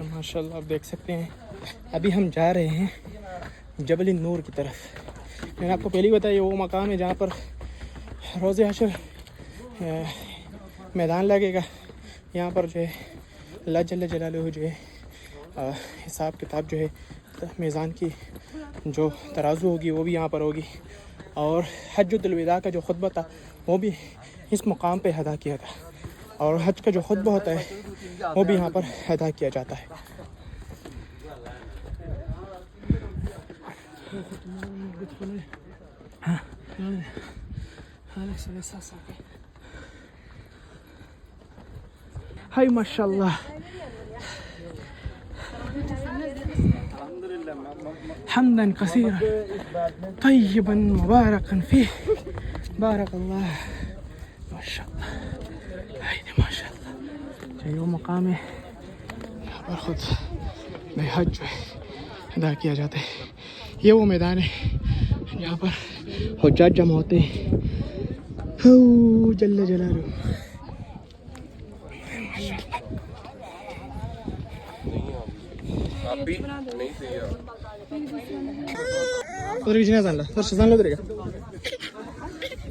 माशाल्लाह आप देख सकते हैं अभी हम जा रहे हैं जबल नूर की तरफ। मैंने आपको पहले ही बताया वो मकाम है जहाँ पर रोज़े हशर मैदान लगेगा। यहाँ पर जो है अल्लाह जल्ल जलालुहु जो है हिसाब किताब जो है मीज़ान की जो तराजू होगी वो भी यहाँ पर होगी। और हज्जुल विदा का जो खुतबा था वो भी इस मुकाम पे अदा किया था। और हज का जो खुतबा होता है वो भी यहाँ पर अदा किया जाता है। हाय माशाल्लाह हम्दन कसीरा तय्यबन मुबारकन फीह बारक अल्लाह माशाल्लाह। माशाल्लाह जो मकाम है यहाँ पर खुद हज जो है अदा किया जाता है। ये वो मैदान है जहाँ पर हुज्जाज जमा होते हैं। जल्ल जलालुहु उधर किसी ने जानला सर जान लो उधर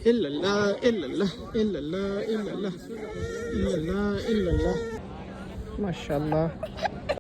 इल्लल्लाह इल्लल्लाह इल्लल्लाह इल्लल्लाह इल्लल्लाह इल्लल्लाह माशाल्लाह।